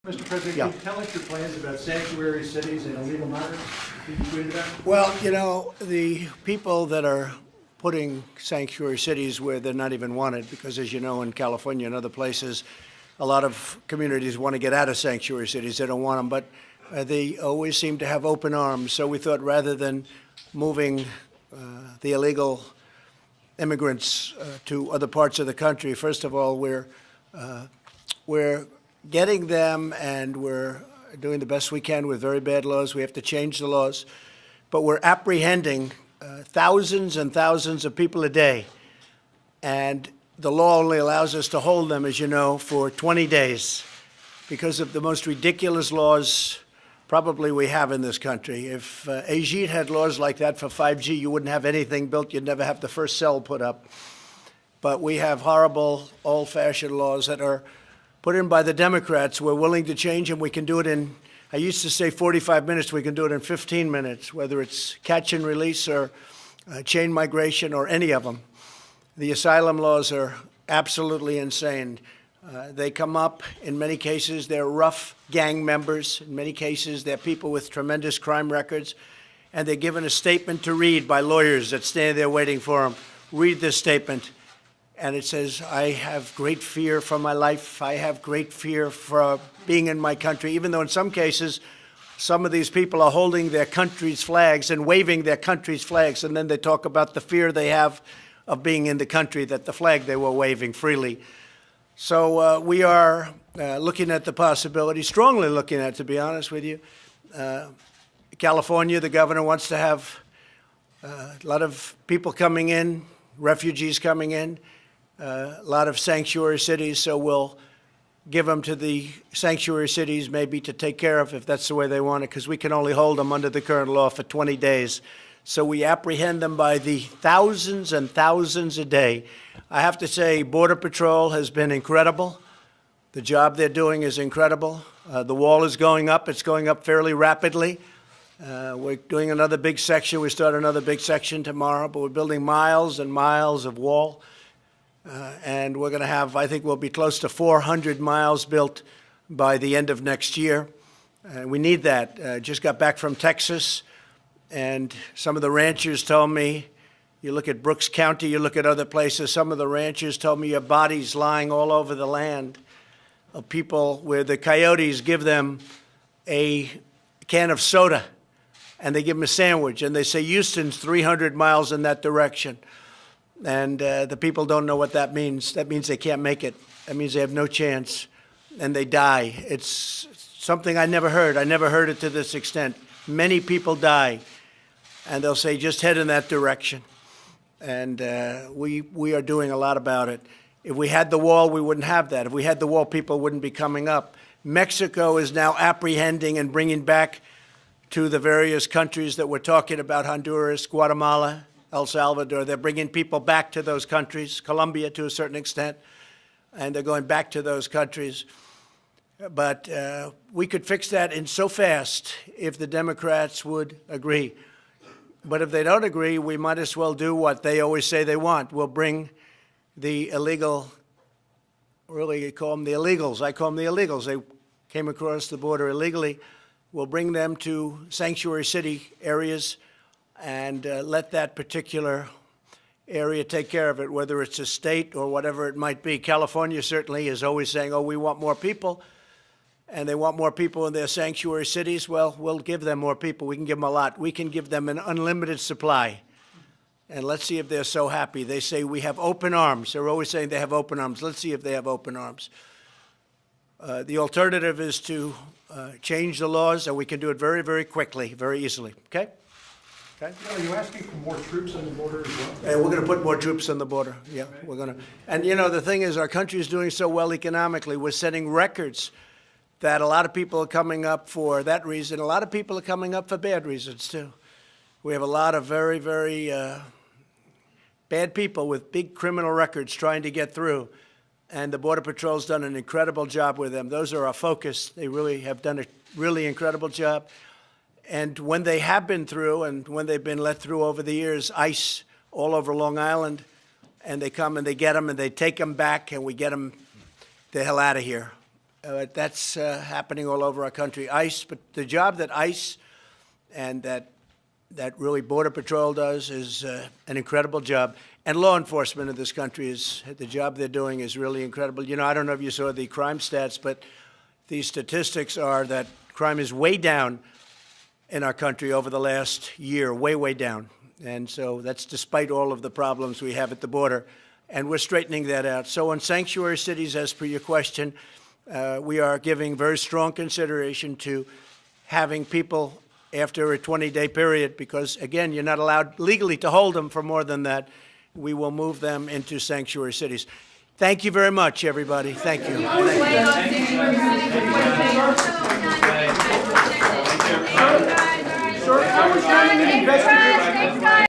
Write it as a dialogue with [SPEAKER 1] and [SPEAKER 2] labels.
[SPEAKER 1] Mr. President,
[SPEAKER 2] Yeah.
[SPEAKER 1] can you tell us your plans about sanctuary cities and illegal migrants? Can you tweet that?
[SPEAKER 2] Well, you know, the people that are putting sanctuary cities where they're not even wanted, because as you know, in California and other places, a lot of communities want to get out of sanctuary cities. They don't want them, but they always seem to have open arms. So we thought rather than moving the illegal immigrants to other parts of the country, first of all, we're getting them, and we're doing the best we can with very bad laws. We have to change the laws, but we're apprehending thousands and thousands of people a day, and the law only allows us to hold them, as you know, for 20 days because of the most ridiculous laws probably we have in this country. If Ajit had laws like that for 5G, you wouldn't have anything built. You'd never have the first cell put up. But we have horrible, old-fashioned laws that are put in by the Democrats. We're willing to change them. We can do it in, I used to say 45 minutes. We can do it in 15 minutes, whether it's catch and release or chain migration or any of them. The asylum laws are absolutely insane. They come up, in many cases, they're rough gang members. In many cases, they're people with tremendous crime records. And they're given a statement to read by lawyers that stand there waiting for them. Read this statement. And it says, I have great fear for my life. I have great fear for being in my country, even though in some cases, some of these people are holding their country's flags and waving their country's flags. And then they talk about the fear they have of being in the country, that the flag they were waving freely. So we are looking at the possibility, strongly looking at, to be honest with you. California, the governor wants to have a lot of people coming in, refugees coming in, a lot of sanctuary cities, so we'll give them to the sanctuary cities maybe to take care of if that's the way they want it, because we can only hold them under the current law for 20 days. So we apprehend them by the thousands and thousands a day. I have to say, Border Patrol has been incredible. The job they're doing is incredible. The wall is going up. It's going up fairly rapidly. We're doing another big section. We start another big section tomorrow, but we're building miles and miles of wall. And we're going to have, I think we'll be close to 400 miles built by the end of next year. We need that. Just got back from Texas, and some of the ranchers told me, you look at Brooks County, you look at other places, some of the ranchers told me your bodies lying all over the land of people where the coyotes give them a can of soda and they give them a sandwich, and they say Houston's 300 miles in that direction. And the people don't know what that means. That means they can't make it. That means they have no chance, and they die. It's something I never heard. I never heard it to this extent. Many people die, and they'll say, just head in that direction. And we are doing a lot about it. If we had the wall, we wouldn't have that. If we had the wall, people wouldn't be coming up. Mexico is now apprehending and bringing back to the various countries that we're talking about, Honduras, Guatemala, El Salvador. They're bringing people back to those countries, Colombia to a certain extent, and they're going back to those countries. But we could fix that in so fast if the Democrats would agree. But if they don't agree, we might as well do what they always say they want. We'll bring the illegal, really you call them the illegals. I call them the illegals. They came across the border illegally. We'll bring them to sanctuary city areas and let that particular area take care of it, whether it's a state or whatever it might be. California certainly is always saying, oh, we want more people, and they want more people in their sanctuary cities. Well, we'll give them more people. We can give them a lot. We can give them an unlimited supply, and let's see if they're so happy. They say we have open arms. They're always saying they have open arms. Let's see if they have open arms. The alternative is to change the laws, and we can do it very, very quickly, very easily. Okay? Okay.
[SPEAKER 1] Are you asking for more troops on the border as well?
[SPEAKER 2] And we're going to put more troops on the border. Yeah, okay. We're going to. And, you know, the thing is, our country is doing so well economically. We're setting records that a lot of people are coming up for that reason. A lot of people are coming up for bad reasons, too. We have a lot of very, very bad people with big criminal records trying to get through. And the Border Patrol's done an incredible job with them. Those are our focus. They really have done a really incredible job. And when they have been through, and when they've been let through over the years, ICE all over Long Island, and they come and they get them and they take them back, and we get them the hell out of here. That's happening all over our country. ICE, but the job that ICE and that really Border Patrol does is an incredible job. And law enforcement in this country the job they're doing is really incredible. You know, I don't know if you saw the crime stats, but the statistics are that crime is way down in our country over the last year, way, way down. And so that's despite all of the problems we have at the border. And we're straightening that out. So on sanctuary cities, as per your question, we are giving very strong consideration to having people after a 20-day period, because, again, you're not allowed legally to hold them for more than that. We will move them into sanctuary cities. Thank you very much, everybody. Thank you.
[SPEAKER 1] Sir, how was your investigator